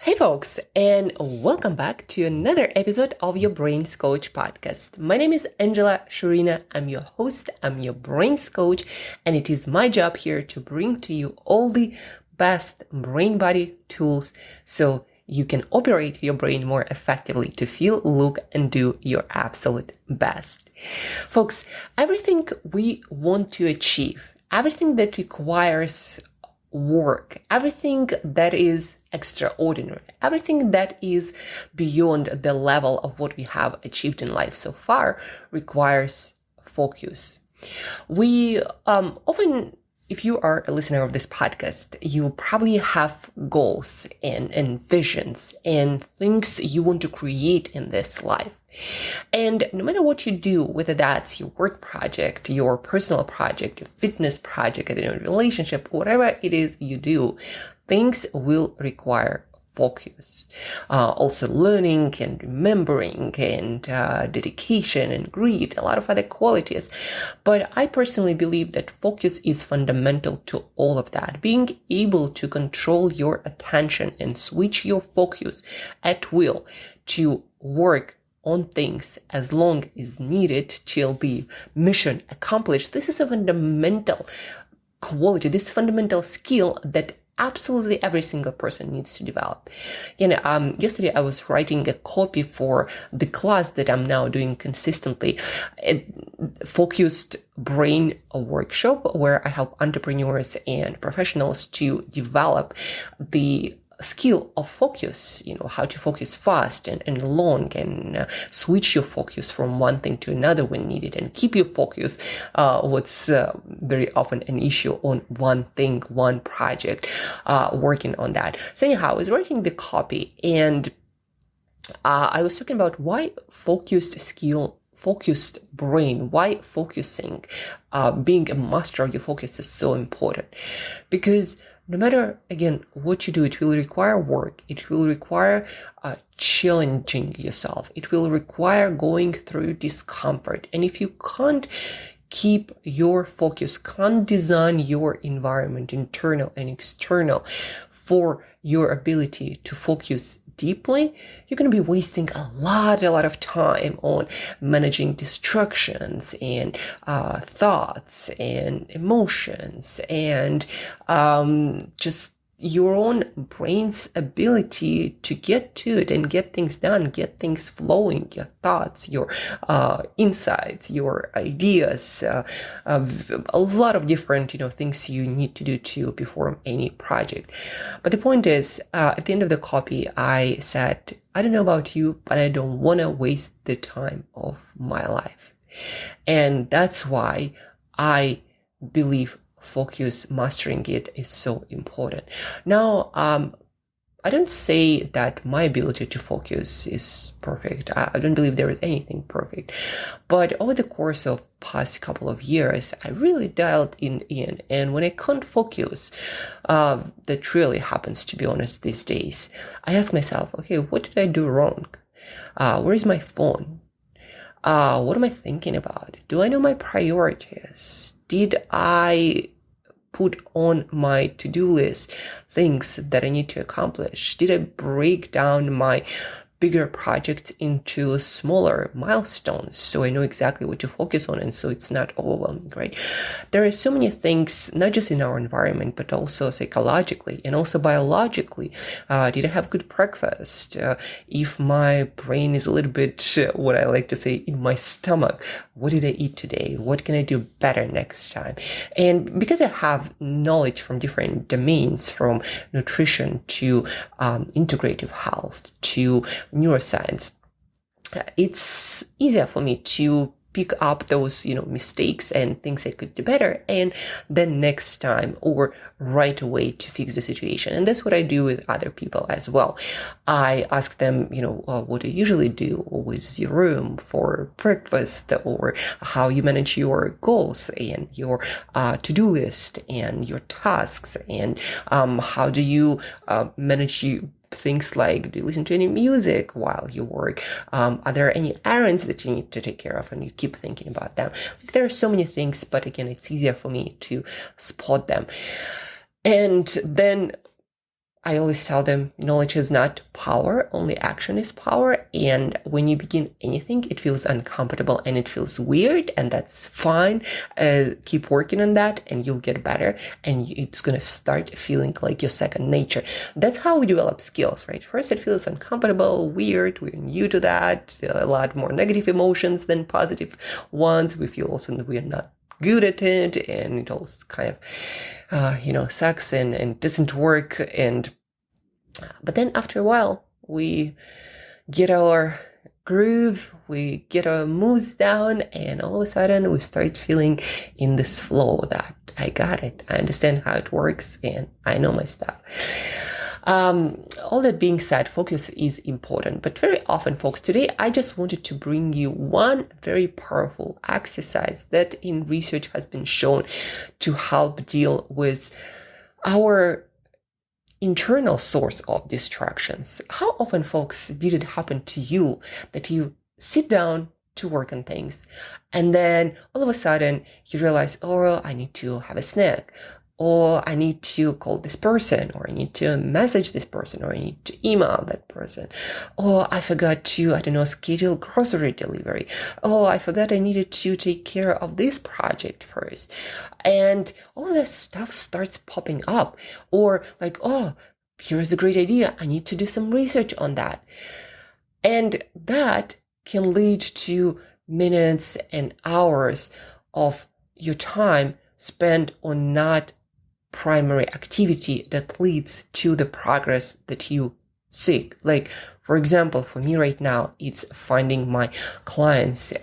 Hey folks, and welcome back to another episode of your Brains Coach podcast. My name is Angela Shurina. I'm your host, I'm your Brains Coach, and it is my job here to bring to you all the best brain body tools so you can operate your brain more effectively to feel, look, and do your absolute best. Folks, everything we want to achieve, everything that requires work, everything that is extraordinary, everything that is beyond the level of what we have achieved in life so far requires focus. We often, if you are a listener of this podcast, you probably have goals and visions and things you want to create in this life. And no matter what you do, whether that's your work project, your personal project, your fitness project, a relationship, whatever it is you do, things will require focus. Also learning and remembering and dedication and grit, a lot of other qualities. But I personally believe that focus is fundamental to all of that. Being able to control your attention and switch your focus at will to work on things as long as needed till the mission accomplished. This is a fundamental quality, this fundamental skill that absolutely every single person needs to develop. Yesterday I was writing a copy for the class that I'm now doing consistently, a focused brain workshop where I help entrepreneurs and professionals to develop the skill of focus, how to focus fast and long and switch your focus from one thing to another when needed and keep your focus, what's very often an issue on one thing, one project, working on that. So anyhow, I was writing the copy and I was talking about why focused brain, why focusing, being a master of your focus is so important. Because no matter, again, what you do, it will require work. It will require challenging yourself. It will require going through discomfort. And if you can't keep your focus, can't design your environment, internal and external, for your ability to focus deeply, you're going to be wasting a lot of time on managing distractions and thoughts and emotions and just your own brain's ability to get to it and get things done, get things flowing, your thoughts, your insights, your ideas, a lot of different, things you need to do to perform any project. But the point is, at the end of the copy, I said, I don't know about you, but I don't want to waste the time of my life. And that's why I believe focus, mastering it is so important. Now, I don't say that my ability to focus is perfect. I don't believe there is anything perfect. But over the course of past couple of years, I really dialed in. And when I can't focus, that really happens, to be honest, these days, I ask myself, okay, what did I do wrong? Where is my phone? What am I thinking about? Do I know my priorities? Did I put on my to-do list things that I need to accomplish? Did I break down my bigger projects into smaller milestones so I know exactly what to focus on and so it's not overwhelming, right? There are so many things, not just in our environment, but also psychologically and also biologically. Did I have good breakfast? If my brain is a little bit, what I like to say, in my stomach, what did I eat today? What can I do better next time? And because I have knowledge from different domains, from nutrition to integrative health to neuroscience, it's easier for me to pick up those, mistakes and things I could do better, and then next time or right away to fix the situation. And that's what I do with other people as well. I ask them, what do you usually do with your room for breakfast, or how you manage your goals and your to-do list and your tasks, and how do you manage things like, do you listen to any music while you work? Are there any errands that you need to take care of and you keep thinking about them? There are so many things, but again, it's easier for me to spot them. And then I always tell them knowledge is not power, only action is power. And when you begin anything, it feels uncomfortable and it feels weird, and that's fine. Keep working on that and you'll get better, and it's going to start feeling like your second nature. That's how we develop skills, right? First, it feels uncomfortable, weird. We're new to that, a lot more negative emotions than positive ones. We feel also that we are not good at it, and it all kind of sucks and doesn't work. But then after a while we get our groove, we get our moves down, and all of a sudden we start feeling in this flow that I got it, I understand how it works, and I know my stuff. All that being said, focus is important, but very often, folks, today I just wanted to bring you one very powerful exercise that in research has been shown to help deal with our internal source of distractions. How often, folks, did it happen to you that you sit down to work on things and then all of a sudden you realize, oh, I need to have a snack, or I need to call this person, or I need to message this person, or I need to email that person, or I forgot to, schedule grocery delivery, oh, I forgot I needed to take care of this project first. And all of that stuff starts popping up, or like, oh, here's a great idea, I need to do some research on that. And that can lead to minutes and hours of your time spent on not primary activity that leads to the progress that you seek. Like, for example, for me right now, it's finding my clients,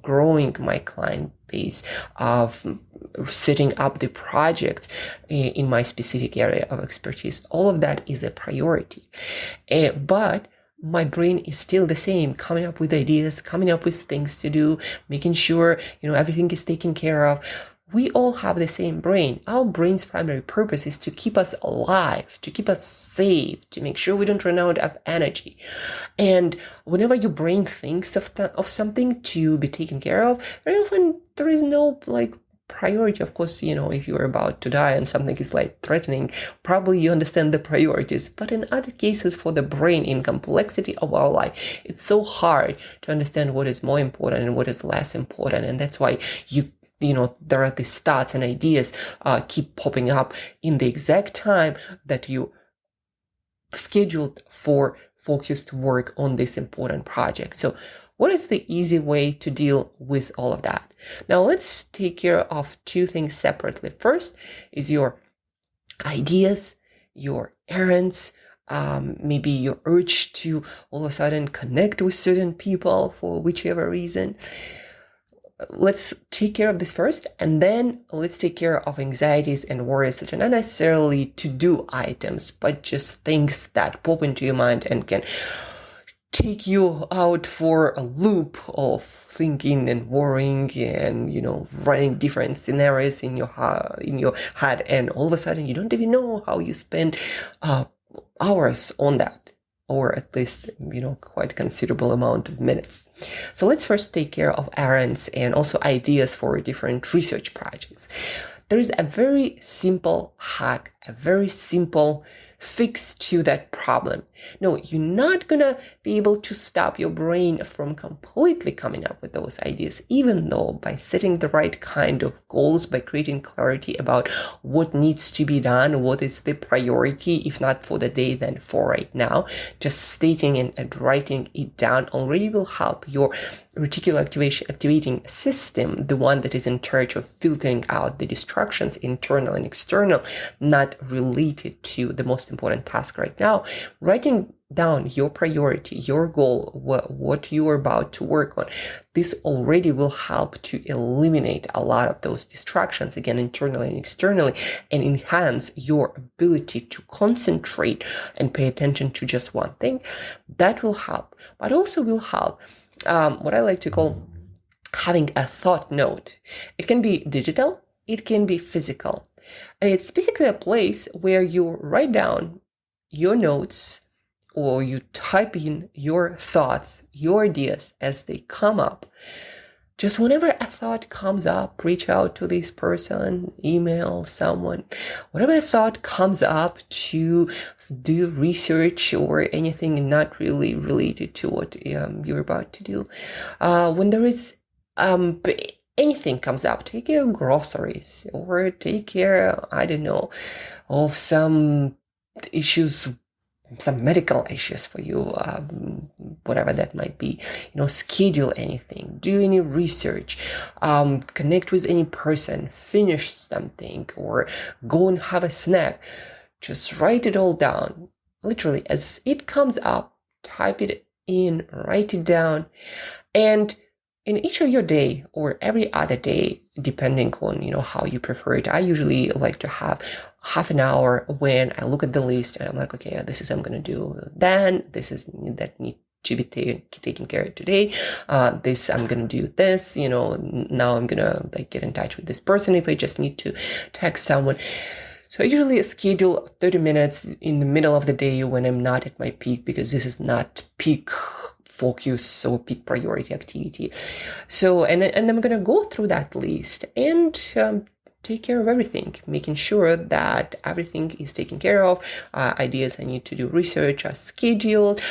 growing my client base, of setting up the project in my specific area of expertise. All of that is a priority. But my brain is still the same, coming up with ideas, coming up with things to do, making sure, everything is taken care of. We all have the same brain. Our brain's primary purpose is to keep us alive, to keep us safe, to make sure we don't run out of energy. And whenever your brain thinks of something to be taken care of, very often there is no priority. Of course, if you're about to die and something is threatening, probably you understand the priorities. But in other cases, for the brain, in complexity of our life, it's so hard to understand what is more important and what is less important. And that's why there are these thoughts and ideas keep popping up in the exact time that you scheduled for focused work on this important project. So what is the easy way to deal with all of that? Now let's take care of two things separately. First is your ideas, your errands, maybe your urge to all of a sudden connect with certain people for whichever reason. Let's take care of this first, and then let's take care of anxieties and worries that are not necessarily to-do items, but just things that pop into your mind and can take you out for a loop of thinking and worrying and, running different scenarios in your head, and all of a sudden you don't even know how you spend hours on that, or at least, quite considerable amount of minutes. So let's first take care of errands and also ideas for different research projects. There is a very simple hack, a very simple fix to that problem. No, you're not gonna be able to stop your brain from completely coming up with those ideas, even though by setting the right kind of goals, by creating clarity about what needs to be done, what is the priority, if not for the day, then for right now, just stating and writing it down already will help your reticular activating system, the one that is in charge of filtering out the distractions, internal and external, not related to the most important task right now. Writing down your priority, your goal, what you are about to work on, this already will help to eliminate a lot of those distractions, again, internally and externally, and enhance your ability to concentrate and pay attention to just one thing. That will help, but also will help what I like to call having a thought note. It can be digital, it can be physical. It's basically a place where you write down your notes, or you type in your thoughts, your ideas as they come up. Just whenever a thought comes up, reach out to this person, email someone, whatever a thought comes up, to do research or anything not really related to what you're about to do. When there is anything comes up, take care of groceries or take care, I don't know, of some issues, some medical issues for you, whatever that might be. Schedule anything, do any research, connect with any person, finish something, or go and have a snack. Just write it all down. Literally, as it comes up, type it in, write it down, and in each of your day or every other day, depending on, how you prefer it, I usually like to have half an hour when I look at the list and I'm like, okay, this is I'm going to do then, this is that need to be taken care of today. This I'm going to do this, now I'm going to get in touch with this person if I just need to text someone. So I usually schedule 30 minutes in the middle of the day when I'm not at my peak, because this is not peak focus or peak priority activity. So, and I'm going to go through that list and take care of everything, making sure that everything is taken care of. Ideas I need to do research are scheduled.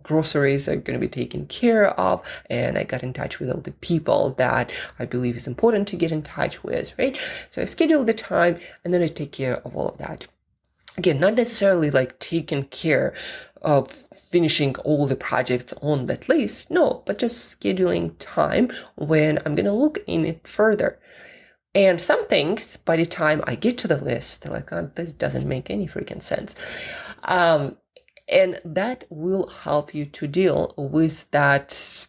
Groceries are going to be taken care of, and I got in touch with all the people that I believe is important to get in touch with, right? So I schedule the time and then I take care of all of that. Again, not necessarily taking care of finishing all the projects on that list, no, but just scheduling time when I'm going to look in it further. And some things, by the time I get to the list, they're like, oh, this doesn't make any freaking sense. And that will help you to deal with that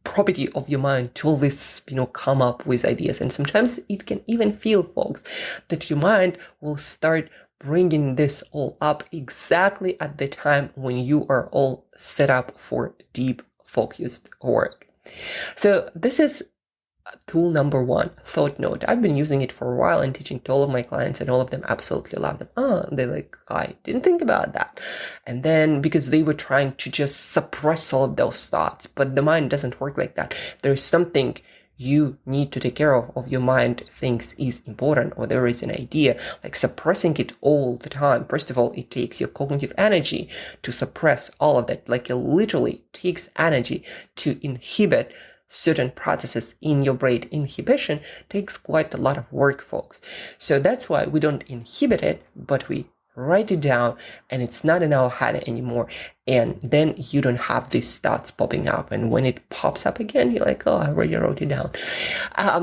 property of your mind to always, come up with ideas. And sometimes it can even feel, folks, that your mind will start bringing this all up exactly at the time when you are all set up for deep focused work. So this is tool number 1, thought note. I've been using it for a while and teaching to all of my clients, and all of them absolutely love them. They're like, I didn't think about that. And then because they were trying to just suppress all of those thoughts, but the mind doesn't work like that. There's something you need to take care of your mind thinks is important, or there is an idea, suppressing it all the time. First of all, it takes your cognitive energy to suppress all of that. It literally takes energy to inhibit certain processes in your brain. Inhibition takes quite a lot of work, folks. So that's why we don't inhibit it, but we write it down, and it's not in our head anymore. And then you don't have these thoughts popping up. And when it pops up again, you're like, oh, I already wrote it down.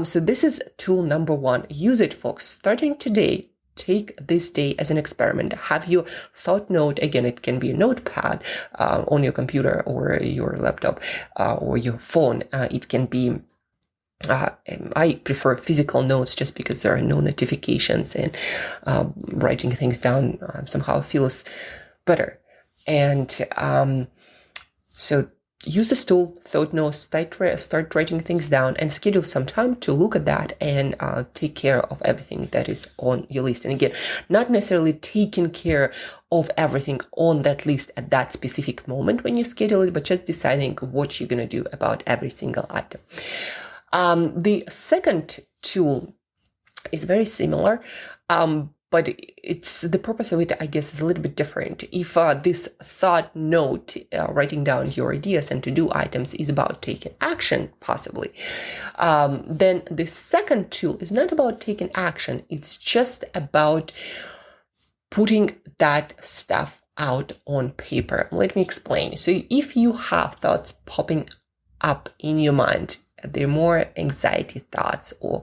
So this is tool number 1. Use it, folks. Starting today, take this day as an experiment. Have your thought note. Again, it can be a notepad on your computer or your laptop or your phone. It can be I prefer physical notes just because there are no notifications, and writing things down somehow feels better. And so use this tool, thought notes, start writing things down and schedule some time to look at that and take care of everything that is on your list. And again, not necessarily taking care of everything on that list at that specific moment when you schedule it, but just deciding what you're going to do about every single item. The second tool is very similar, but it's the purpose of it, I guess, is a little bit different. If this thought note, writing down your ideas and to-do items, is about taking action, possibly, then the second tool is not about taking action. It's just about putting that stuff out on paper. Let me explain. So if you have thoughts popping up in your mind, they're more anxiety thoughts or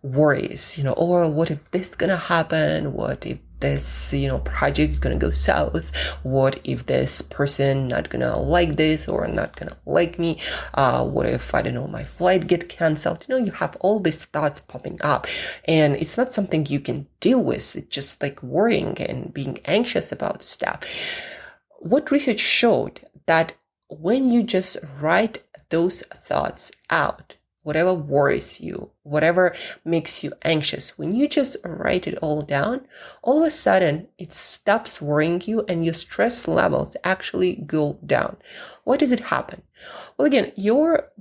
worries, or what if this is going to happen? What if this, project is going to go south? What if this person not going to like this or not going to like me? What if, I don't know, my flight get canceled? You have all these thoughts popping up, and it's not something you can deal with. It's just worrying and being anxious about stuff. What research showed that when you just write those thoughts out, whatever worries you, whatever makes you anxious, when you just write it all down, all of a sudden it stops worrying you and your stress levels actually go down. Why does it happen? Well, again, your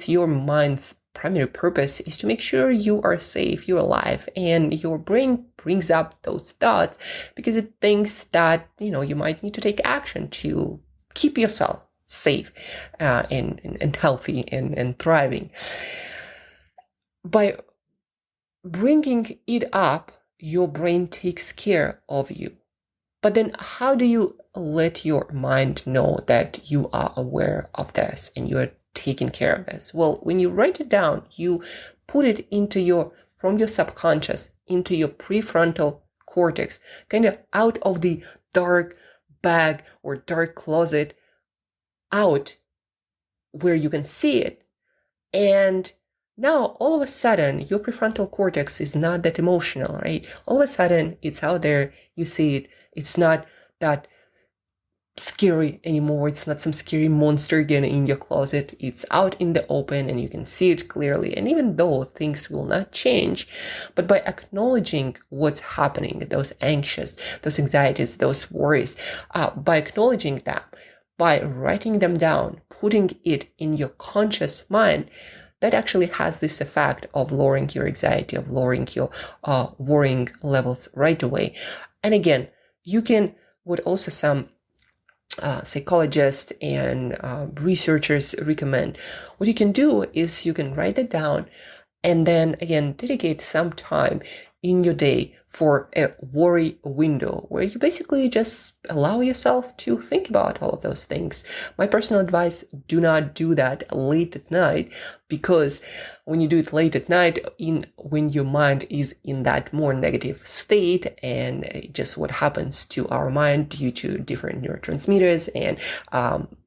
your mind's primary purpose is to make sure you are safe, you're alive, and your brain brings up those thoughts because it thinks that, you might need to take action to keep yourself safe and healthy and thriving. By bringing it up, your brain takes care of you. But then how do you let your mind know that you are aware of this and you're taking care of this? Well, when you write it down, you put it from your subconscious into your prefrontal cortex, kind of out of the dark bag or dark closet, out where you can see it. And now, all of a sudden, your prefrontal cortex is not that emotional, right? All of a sudden, it's out there, you see it. It's not that scary anymore. It's not some scary monster again in your closet. It's out in the open and you can see it clearly. And even though things will not change, but by acknowledging what's happening, those anxieties, those worries, by acknowledging them, by writing them down, putting it in your conscious mind, that actually has this effect of lowering your anxiety, of lowering your worrying levels right away. And again, you can, what also some psychologists and researchers recommend, what you can do is you can write it down and then again dedicate some time in your day for a worry window where you basically just allow yourself to think about all of those things. My personal advice, do not do that late at night, because when you do it late at night, when your mind is in that more negative state, and just what happens to our mind due to different neurotransmitters and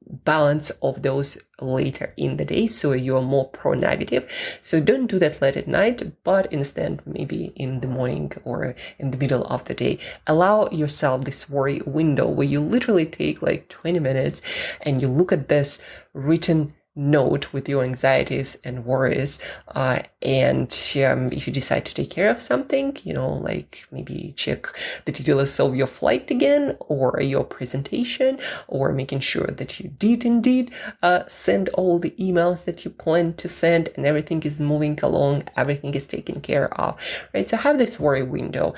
balance of those later in the day, so you're more pro-negative. So don't do that late at night, but instead maybe in the morning or in the middle of the day, allow yourself this worry window where you literally take like 20 minutes and you look at this written note with your anxieties and worries, and if you decide to take care of something, like maybe check the details of your flight again, or your presentation, or making sure that you did indeed send all the emails that you planned to send and everything is moving along, everything is taken care of, right? So have this worry window,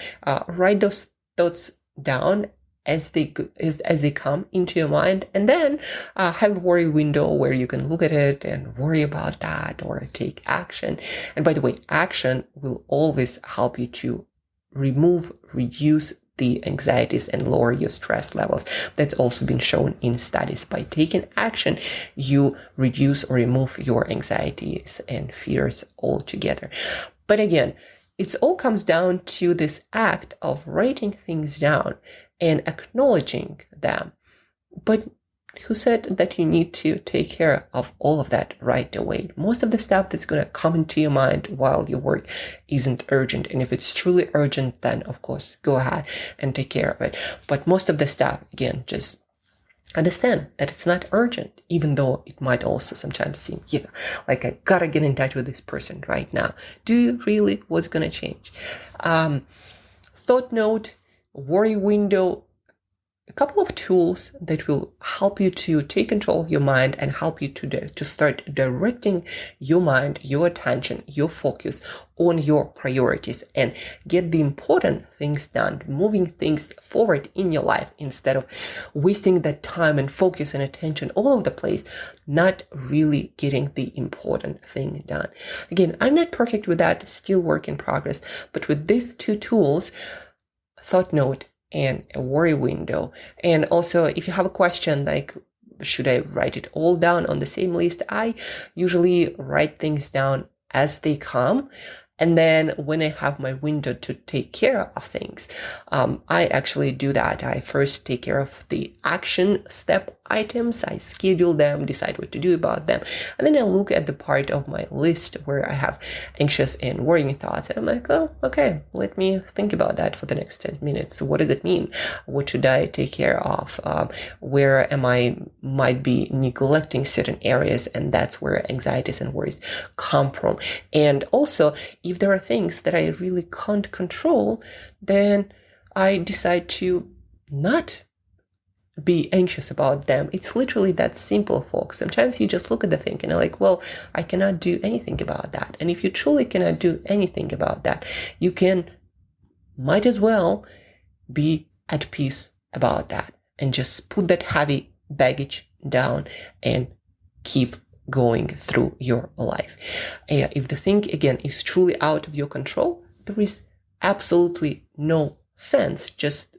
write those thoughts down as they come into your mind, and then have a worry window where you can look at it and worry about that or take action. And by the way, action will always help you to reduce the anxieties and lower your stress levels. That's also been shown in studies. By taking action, you reduce or remove your anxieties and fears altogether. But again, it all comes down to this act of writing things down and acknowledging them. But who said that you need to take care of all of that right away? Most of the stuff that's going to come into your mind while you work isn't urgent. And if it's truly urgent, then of course, go ahead and take care of it. But most of the stuff, again, just understand that it's not urgent, even though it might also sometimes seem, like I gotta get in touch with this person right now. Do you really? What's gonna change? Thought note, worry window, a couple of tools that will help you to take control of your mind and help you to start directing your mind, your attention, your focus on your priorities and get the important things done, moving things forward in your life instead of wasting that time and focus and attention all over the place, not really getting the important thing done. Again, I'm not perfect with that, still work in progress, but with these two tools, thought note and a worry window. And also, if you have a question like, should I write it all down on the same list? I usually write things down as they come. And then when I have my window to take care of things, I actually do that. I first take care of the action step items. I schedule them, decide what to do about them. And then I look at the part of my list where I have anxious and worrying thoughts. And I'm like, oh, okay, let me think about that for the next 10 minutes. What does it mean? What should I take care of? Where might be neglecting certain areas? And that's where anxieties and worries come from. And also, if there are things that I really can't control, then I decide to not be anxious about them. It's literally that simple, folks. Sometimes you just look at the thing and you're like, well, I cannot do anything about that. And if you truly cannot do anything about that, you might as well be at peace about that and just put that heavy baggage down and keep going through your life. If the thing, again, is truly out of your control, there is absolutely no sense just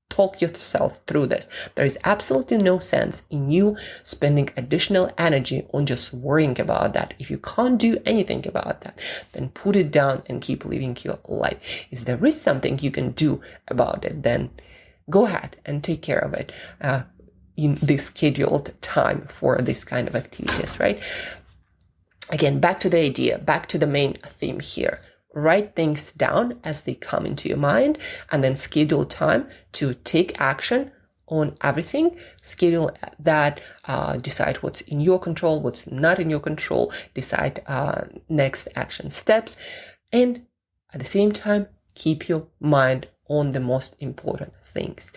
talk yourself through this. There is absolutely no sense in you spending additional energy on just worrying about that. If you can't do anything about that, then put it down and keep living your life. If there is something you can do about it, then go ahead and take care of it in this scheduled time for this kind of activities, right? Again, back to the idea, back to the main theme here. Write things down as they come into your mind, and then schedule time to take action on everything. Schedule that, decide what's in your control, what's not in your control, decide next action steps, and at the same time, keep your mind on the most important things.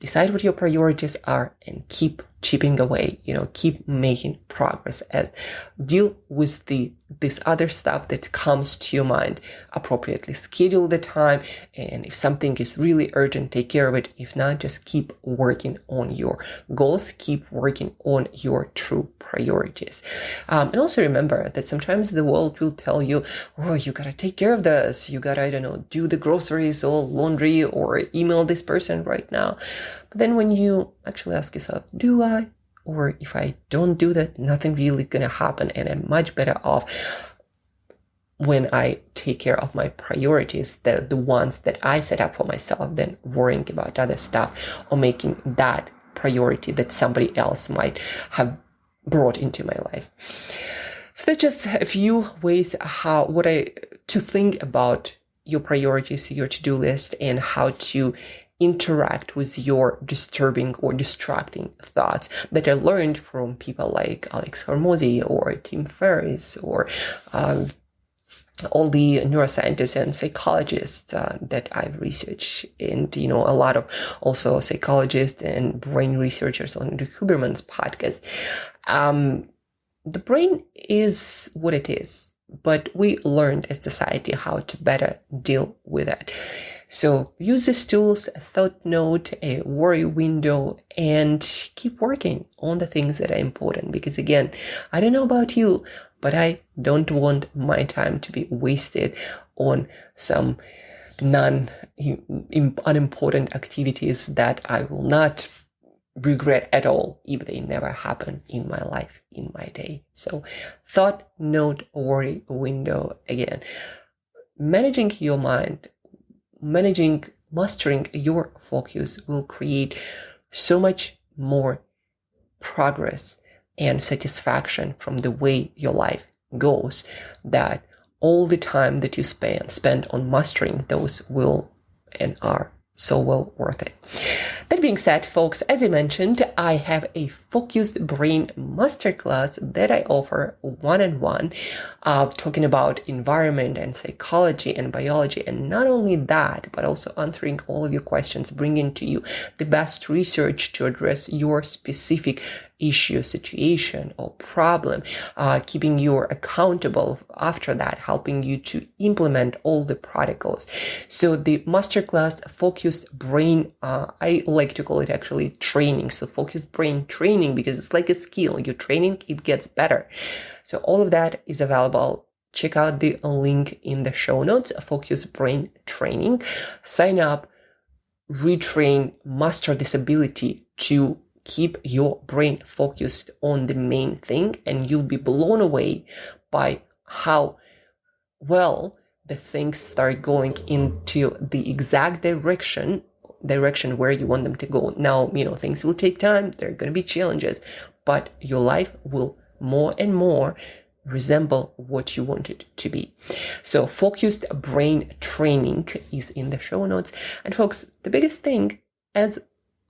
Decide what your priorities are and keep chipping away, keep making progress as deal with this other stuff that comes to your mind appropriately. Schedule the time, and if something is really urgent, take care of it. If not, just keep working on your goals, keep working on your true priorities. And also remember that sometimes the world will tell you, oh, you gotta take care of this, you gotta, do the groceries or laundry or email this person right now. But then when you actually ask yourself, do I? Or if I don't do that, nothing really gonna happen, and I'm much better off when I take care of my priorities, the ones that I set up for myself, than worrying about other stuff or making that priority that somebody else might have brought into my life. So that's just a few ways to think about your priorities, your to-do list, and how to interact with your disturbing or distracting thoughts that I learned from people like Alex Hormozy or Tim Ferriss or all the neuroscientists and psychologists that I've researched, and a lot of also psychologists and brain researchers on the Huberman's podcast. The brain is what it is, but we learned as society how to better deal with it. So use these tools, a thought note, a worry window, and keep working on the things that are important. Because again, I don't know about you, but I don't want my time to be wasted on some unimportant activities that I will not regret at all if they never happen in my life, in my day. So thought note, worry window, again, managing your mind, mastering your focus will create so much more progress and satisfaction from the way your life goes, that all the time that you spend on mastering those will and are so well worth it. That being said, folks, as I mentioned, I have a focused brain masterclass that I offer one-on-one, talking about environment and psychology and biology. And not only that, but also answering all of your questions, bringing to you the best research to address your specific issue, situation, or problem, keeping you accountable after that, helping you to implement all the protocols. So the masterclass focused brain, I like to call it actually training. So focused brain training, because it's like a skill. You're training, it gets better. So all of that is available. Check out the link in the show notes, focused brain training. Sign up, retrain, master this ability to keep your brain focused on the main thing, and you'll be blown away by how well the things start going into the exact direction where you want them to go. Now, things will take time. There are going to be challenges, but your life will more and more resemble what you want it to be. So focused brain training is in the show notes. And folks, the biggest thing, as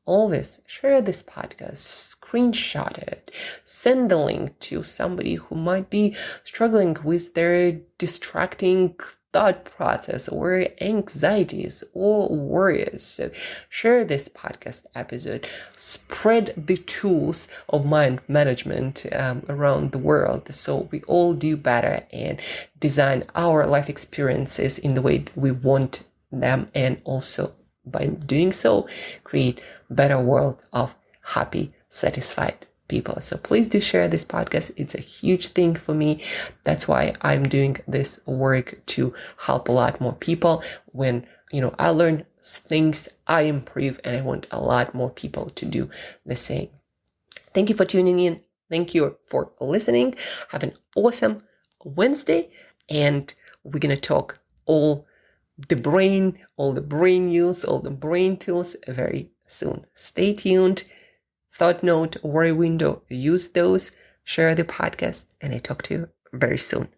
always, share this podcast, screenshot it, send the link to somebody who might be struggling with their distracting thought process or anxieties or worries. So share this podcast episode, spread the tools of mind management around the world so we all do better and design our life experiences in the way that we want them, and also by doing so create a better world of happy, satisfied people. So please do share this podcast. It's a huge thing for me. That's why I'm doing this work, to help a lot more people. When I learn things, I improve, and I want a lot more people to do the same. Thank you for tuning in. Thank you for listening. Have an awesome Wednesday, and we're gonna talk all the brain news, all the brain tools very soon. Stay tuned. Thought note, worry window, use those, share the podcast, and I talk to you very soon.